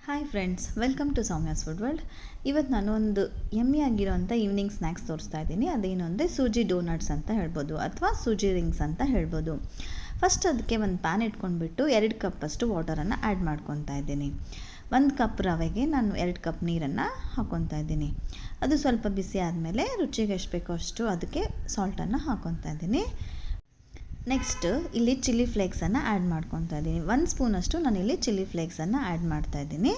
Hi friends, welcome to Soumya's food world. ಇವತ್ತು ನಾನು ಒಂದು ಯಮ್ಮಿ ಆಗಿರೋಂಥ ಈವ್ನಿಂಗ್ ಸ್ನ್ಯಾಕ್ಸ್ ತೋರಿಸ್ತಾ ಇದ್ದೀನಿ. ಅದೇನು ಅಂದರೆ ಸೂಜಿ ಡೋನಟ್ಸ್ ಅಂತ ಹೇಳ್ಬೋದು ಅಥವಾ ಸೂಜಿ ರಿಂಗ್ಸ್ ಅಂತ ಹೇಳ್ಬೋದು. ಫಸ್ಟ್ ಅದಕ್ಕೆ ಒಂದು ಪ್ಯಾನ್ ಇಟ್ಕೊಂಡ್ಬಿಟ್ಟು 2 ಕಪ್ಪಷ್ಟು ವಾಟರನ್ನು ಆ್ಯಡ್ ಮಾಡ್ಕೊತಾ ಇದ್ದೀನಿ. 1 ಕಪ್ ರವೆಗೆ ನಾನು 2 ಕಪ್ ನೀರನ್ನು ಹಾಕ್ಕೊತಾ ಇದ್ದೀನಿ. ಅದು ಸ್ವಲ್ಪ ಬಿಸಿ ಆದಮೇಲೆ ರುಚಿಗೆ ಎಷ್ಟು ಬೇಕೋ ಅಷ್ಟು ಅದಕ್ಕೆ ಸಾಲ್ಟನ್ನು ಹಾಕ್ಕೊತಾ ಇದ್ದೀನಿ. ನೆಕ್ಸ್ಟ್ ಇಲ್ಲಿ ಚಿಲ್ಲಿ ಫ್ಲೇಕ್ಸನ್ನು ಆ್ಯಡ್ ಮಾಡ್ಕೊತಾ ಇದ್ದೀನಿ. 1 ಸ್ಪೂನಷ್ಟು ನಾನಿಲ್ಲಿ ಚಿಲ್ಲಿ ಫ್ಲೇಕ್ಸನ್ನು ಆ್ಯಡ್ ಮಾಡ್ತಾಯಿದ್ದೀನಿ.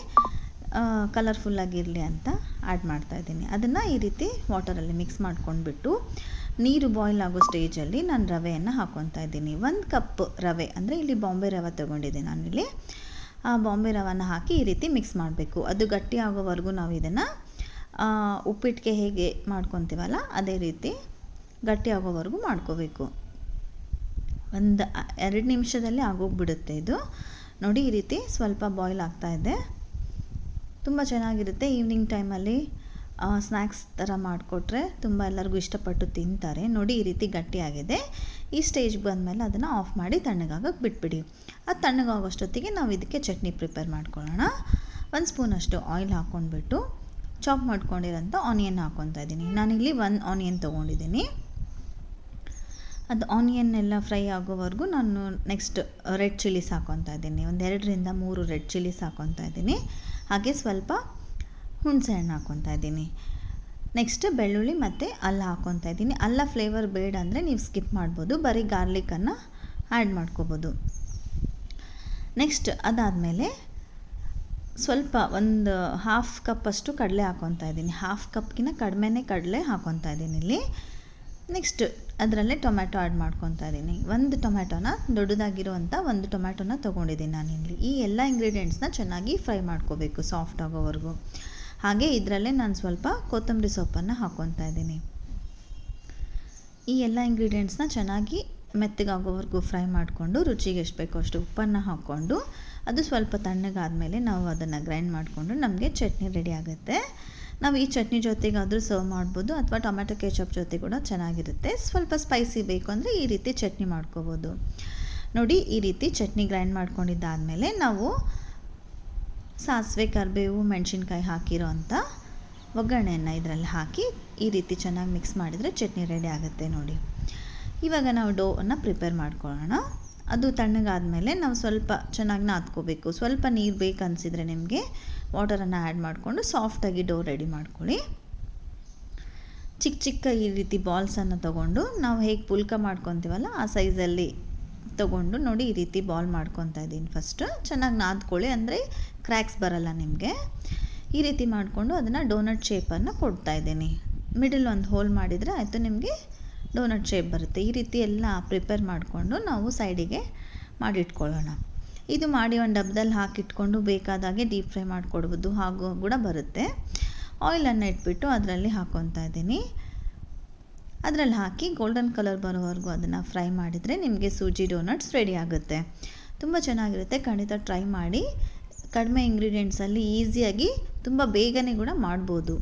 ಕಲರ್ಫುಲ್ಲಾಗಿರಲಿ ಅಂತ ಆ್ಯಡ್ ಮಾಡ್ತಾಯಿದ್ದೀನಿ. ಅದನ್ನು ಈ ರೀತಿ ವಾಟರಲ್ಲಿ ಮಿಕ್ಸ್ ಮಾಡ್ಕೊಂಡ್ಬಿಟ್ಟು ನೀರು ಬಾಯ್ಲ್ ಆಗೋ ಸ್ಟೇಜಲ್ಲಿ ನಾನು ರವೆಯನ್ನು ಹಾಕ್ಕೊತಾ ಇದ್ದೀನಿ. 1 ಕಪ್ ರವೆ ಅಂದರೆ ಇಲ್ಲಿ ಬಾಂಬೆ ರವೆ ತೊಗೊಂಡಿದ್ದೀನಿ ನಾನಿಲ್ಲಿ. ಆ ಬಾಂಬೆ ರವೆನ ಹಾಕಿ ಈ ರೀತಿ ಮಿಕ್ಸ್ ಮಾಡಬೇಕು. ಅದು ಗಟ್ಟಿ ಆಗೋವರೆಗೂ ನಾವು ಇದನ್ನು ಉಪ್ಪಿಟ್ಟಿಗೆ ಹೇಗೆ ಮಾಡ್ಕೊತೀವಲ್ಲ ಅದೇ ರೀತಿ ಗಟ್ಟಿ ಆಗೋವರೆಗೂ ಮಾಡ್ಕೋಬೇಕು. 1-2 ನಿಮಿಷದಲ್ಲಿ ಆಗೋಗ್ಬಿಡುತ್ತೆ ಇದು. ನೋಡಿ, ಈ ರೀತಿ ಸ್ವಲ್ಪ ಬಾಯ್ಲ್ ಆಗ್ತಾಯಿದೆ. ತುಂಬ ಚೆನ್ನಾಗಿರುತ್ತೆ. ಈವ್ನಿಂಗ್ ಟೈಮಲ್ಲಿ ಸ್ನ್ಯಾಕ್ಸ್ ಥರ ಮಾಡಿಕೊಟ್ರೆ ತುಂಬ ಎಲ್ಲರಿಗೂ ಇಷ್ಟಪಟ್ಟು ತಿಂತಾರೆ. ನೋಡಿ, ಈ ರೀತಿ ಗಟ್ಟಿಯಾಗಿದೆ. ಈ ಸ್ಟೇಜ್ಗೆ ಬಂದಮೇಲೆ ಅದನ್ನು ಆಫ್ ಮಾಡಿ ತಣ್ಣಗಾಗಕ್ಕೆ ಬಿಟ್ಬಿಡಿ. ಅದು ತಣ್ಣಗಾಗೋಷ್ಟೊತ್ತಿಗೆ ನಾವು ಇದಕ್ಕೆ ಚಟ್ನಿ ಪ್ರಿಪೇರ್ ಮಾಡ್ಕೊಳ್ಳೋಣ. 1 ಸ್ಪೂನಷ್ಟು ಆಯಿಲ್ ಹಾಕ್ಕೊಂಡ್ಬಿಟ್ಟು ಚಾಪ್ ಮಾಡ್ಕೊಂಡಿರೋಂಥ ಆನಿಯನ್ ಹಾಕ್ಕೊತಾ ಇದ್ದೀನಿ. ನಾನಿಲ್ಲಿ 1 ಆನಿಯನ್ ತೊಗೊಂಡಿದ್ದೀನಿ. ಅದು ಆನಿಯನ್ ಎಲ್ಲ ಫ್ರೈ ಆಗೋವರೆಗೂ ನಾನು ನೆಕ್ಸ್ಟ್ ರೆಡ್ ಚಿಲ್ಲೀಸ್ ಹಾಕ್ಕೊತಾ ಇದ್ದೀನಿ. 2-3 ರೆಡ್ ಚಿಲ್ಲೀಸ್ ಹಾಕ್ಕೊತಾ ಇದ್ದೀನಿ. ಹಾಗೆ ಸ್ವಲ್ಪ ಹುಣಸೆ ಹಣ್ಣು ಹಾಕ್ಕೊತಾ ಇದ್ದೀನಿ. ನೆಕ್ಸ್ಟ್ ಬೆಳ್ಳುಳ್ಳಿ ಮತ್ತು ಅಲ್ಲ ಹಾಕ್ಕೊತಾ ಇದ್ದೀನಿ. ಅಲ್ಲ ಫ್ಲೇವರ್ ಬೇಡ ಅಂದರೆ ನೀವು ಸ್ಕಿಪ್ ಮಾಡ್ಬೋದು, ಬರೀ ಗಾರ್ಲಿಕನ್ನು ಆ್ಯಡ್ ಮಾಡ್ಕೋಬೋದು. ನೆಕ್ಸ್ಟ್ ಅದಾದಮೇಲೆ ಸ್ವಲ್ಪ ಒಂದು 1/2 ಕಪ್ಪಷ್ಟು ಕಡಲೆ ಹಾಕ್ಕೊತಾ ಇದ್ದೀನಿ. 1/2 ಕಪ್ಗಿಂತ ಕಡಿಮೆನೇ ಕಡಲೆ ಹಾಕ್ಕೊತಾ ಇದ್ದೀನಿ ಇಲ್ಲಿ. ನೆಕ್ಸ್ಟ್ ಅದರಲ್ಲೇ ಟೊಮ್ಯಾಟೊ ಆ್ಯಡ್ ಮಾಡ್ಕೊತಾ ಇದ್ದೀನಿ. 1 ಟೊಮ್ಯಾಟೊನ ದೊಡ್ಡದಾಗಿರುವಂಥ 1 ಟೊಮ್ಯಾಟೊನ ತೊಗೊಂಡಿದ್ದೀನಿ ನಾನಿಲ್ಲಿ. ಈ ಎಲ್ಲ ಇಂಗ್ರೀಡಿಯೆಂಟ್ಸ್ನ ಚೆನ್ನಾಗಿ ಫ್ರೈ ಮಾಡ್ಕೋಬೇಕು ಸಾಫ್ಟ್ ಆಗೋವರೆಗೂ. ಹಾಗೆ ಇದರಲ್ಲೇ ನಾನು ಸ್ವಲ್ಪ ಕೊತ್ತಂಬರಿ ಸೊಪ್ಪನ್ನು ಹಾಕ್ಕೊತಾ ಇದ್ದೀನಿ. ಈ ಎಲ್ಲ ಇಂಗ್ರೀಡಿಯೆಂಟ್ಸ್ನ ಚೆನ್ನಾಗಿ ಮೆತ್ತಗಾಗೋವರೆಗೂ ಫ್ರೈ ಮಾಡಿಕೊಂಡು ರುಚಿಗೆ ಎಷ್ಟು ಬೇಕೋ ಅಷ್ಟು ಉಪ್ಪನ್ನು ಹಾಕ್ಕೊಂಡು ಅದು ಸ್ವಲ್ಪ ತಣ್ಣಗಾದಮೇಲೆ ನಾವು ಅದನ್ನು ಗ್ರೈಂಡ್ ಮಾಡಿಕೊಂಡು ನಮಗೆ ಚಟ್ನಿ ರೆಡಿ ಆಗುತ್ತೆ. ನಾವು ಈ ಚಟ್ನಿ ಜೊತೆಗಾದರೂ ಸರ್ವ್ ಮಾಡ್ಬೋದು ಅಥವಾ ಟೊಮ್ಯಾಟೊ ಕೆಚಪ್ ಜೊತೆ ಕೂಡ ಚೆನ್ನಾಗಿರುತ್ತೆ. ಸ್ವಲ್ಪ ಸ್ಪೈಸಿ ಬೇಕು ಅಂದರೆ ಈ ರೀತಿ ಚಟ್ನಿ ಮಾಡ್ಕೋಬೋದು. ನೋಡಿ, ಈ ರೀತಿ ಚಟ್ನಿ ಗ್ರೈಂಡ್ ಮಾಡ್ಕೊಂಡಿದ್ದಾದಮೇಲೆ ನಾವು ಸಾಸಿವೆ, ಕರಿಬೇವು, ಮೆಣಸಿನ್ಕಾಯಿ ಹಾಕಿರೋ ಅಂಥ ಒಗ್ಗರಣೆಯನ್ನು ಇದರಲ್ಲಿ ಹಾಕಿ ಈ ರೀತಿ ಚೆನ್ನಾಗಿ ಮಿಕ್ಸ್ ಮಾಡಿದರೆ ಚಟ್ನಿ ರೆಡಿ ಆಗುತ್ತೆ. ನೋಡಿ, ಇವಾಗ ನಾವು ಡೋವನ್ನು ಪ್ರಿಪೇರ್ ಮಾಡ್ಕೊಳ್ಳೋಣ. ಅದು ತಣ್ಣಗಾದಮೇಲೆ ನಾವು ಸ್ವಲ್ಪ ಚೆನ್ನಾಗಿ ನಾದ್ಕೋಬೇಕು. ಸ್ವಲ್ಪ ನೀರು ಬೇಕು ಅನಿಸಿದರೆ ನಿಮಗೆ ವಾಟರನ್ನು ಆ್ಯಡ್ ಮಾಡಿಕೊಂಡು ಸಾಫ್ಟಾಗಿ ಡೋ ರೆಡಿ ಮಾಡ್ಕೊಳ್ಳಿ. ಚಿಕ್ಕ ಈ ರೀತಿ ಬಾಲ್ಸನ್ನು ತೊಗೊಂಡು ನಾವು ಹೇಗೆ ಪುಲ್ಕ ಮಾಡ್ಕೊತೀವಲ್ಲ ಆ ಸೈಜಲ್ಲಿ ತೊಗೊಂಡು ನೋಡಿ ಈ ರೀತಿ ಬಾಲ್ ಮಾಡ್ಕೊತಾ ಇದ್ದೀನಿ. ಫಸ್ಟು ಚೆನ್ನಾಗಿ ನಾದ್ಕೊಳ್ಳಿ, ಅಂದರೆ ಕ್ರ್ಯಾಕ್ಸ್ ಬರಲ್ಲ ನಿಮಗೆ. ಈ ರೀತಿ ಮಾಡಿಕೊಂಡು ಅದನ್ನು ಡೋನಟ್ ಶೇಪನ್ನು ಕೊಡ್ತಾ ಇದ್ದೀನಿ. ಮಿಡಲ್ ಒಂದು ಹೋಲ್ ಮಾಡಿದರೆ ಆಯಿತು, ನಿಮಗೆ ಡೋನಟ್ ಶೇಪ್ ಬರುತ್ತೆ. ಈ ರೀತಿ ಎಲ್ಲ ಪ್ರಿಪೇರ್ ಮಾಡಿಕೊಂಡು ನಾವು ಸೈಡಿಗೆ ಮಾಡಿಟ್ಕೊಳ್ಳೋಣ. ಇದು ಮಾಡಿ ಒಂದು ಡಬ್ಬದಲ್ಲಿ ಹಾಕಿಟ್ಕೊಂಡು ಬೇಕಾದಾಗೆ ಡೀಪ್ ಫ್ರೈ ಮಾಡಿಕೊಡ್ಬೋದು, ಹಾಗೂ ಕೂಡ ಬರುತ್ತೆ. ಆಯಿಲನ್ನು ಇಟ್ಬಿಟ್ಟು ಅದರಲ್ಲಿ ಹಾಕ್ಕೊತಾ ಇದ್ದೀನಿ. ಅದರಲ್ಲಿ ಹಾಕಿ ಗೋಲ್ಡನ್ ಕಲರ್ ಬರೋವರೆಗೂ ಅದನ್ನು ಫ್ರೈ ಮಾಡಿದರೆ ನಿಮಗೆ ಸೂಜಿ ಡೋನಟ್ಸ್ ರೆಡಿ ಆಗುತ್ತೆ. ತುಂಬ ಚೆನ್ನಾಗಿರುತ್ತೆ, ಖಂಡಿತ ಟ್ರೈ ಮಾಡಿ. ಕಡಿಮೆ ಇಂಗ್ರೀಡಿಯೆಂಟ್ಸಲ್ಲಿ ಈಸಿಯಾಗಿ ತುಂಬ ಬೇಗನೆ ಕೂಡ ಮಾಡ್ಬೋದು.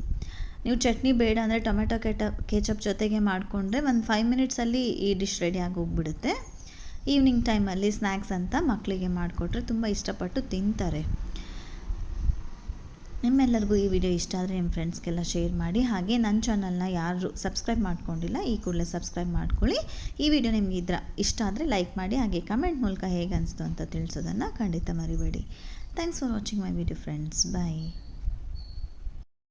ನೀವು ಚಟ್ನಿ ಬೇಡ ಅಂದರೆ ಟೊಮೆಟೊ ಕೆಚಪ್ ಜೊತೆಗೆ ಮಾಡಿಕೊಂಡ್ರೆ ಒಂದು 5 ಮಿನಿಟ್ಸಲ್ಲಿ ಈ ಡಿಶ್ ರೆಡಿ ಆಗೋಗ್ಬಿಡುತ್ತೆ. ಈವ್ನಿಂಗ್ ಟೈಮಲ್ಲಿ ಸ್ನ್ಯಾಕ್ಸ್ ಅಂತ ಮಕ್ಕಳಿಗೆ ಮಾಡಿಕೊಟ್ರೆ ತುಂಬ ಇಷ್ಟಪಟ್ಟು ತಿಂತಾರೆ. ನಿಮ್ಮೆಲ್ಲರಿಗೂ ಈ ವಿಡಿಯೋ ಇಷ್ಟ ಆದರೆ ನಿಮ್ಮ ಫ್ರೆಂಡ್ಸ್ಗೆಲ್ಲ ಶೇರ್ ಮಾಡಿ. ಹಾಗೆ ನನ್ನ ಚಾನಲ್ನ ಯಾರು ಸಬ್ಸ್ಕ್ರೈಬ್ ಮಾಡ್ಕೊಂಡಿಲ್ಲ ಈ ಕೂಡಲೇ ಸಬ್ಸ್ಕ್ರೈಬ್ ಮಾಡ್ಕೊಳ್ಳಿ. ಈ ವಿಡಿಯೋ ನಿಮಗೆ ಇಷ್ಟ ಆದರೆ ಲೈಕ್ ಮಾಡಿ. ಹಾಗೆ ಕಮೆಂಟ್ ಮೂಲಕ ಹೇಗೆ ಅನಿಸ್ತು ಅಂತ ತಿಳಿಸೋದನ್ನು ಖಂಡಿತ ಮರಿಬೇಡಿ. Thanks for watching my video friends. Bye.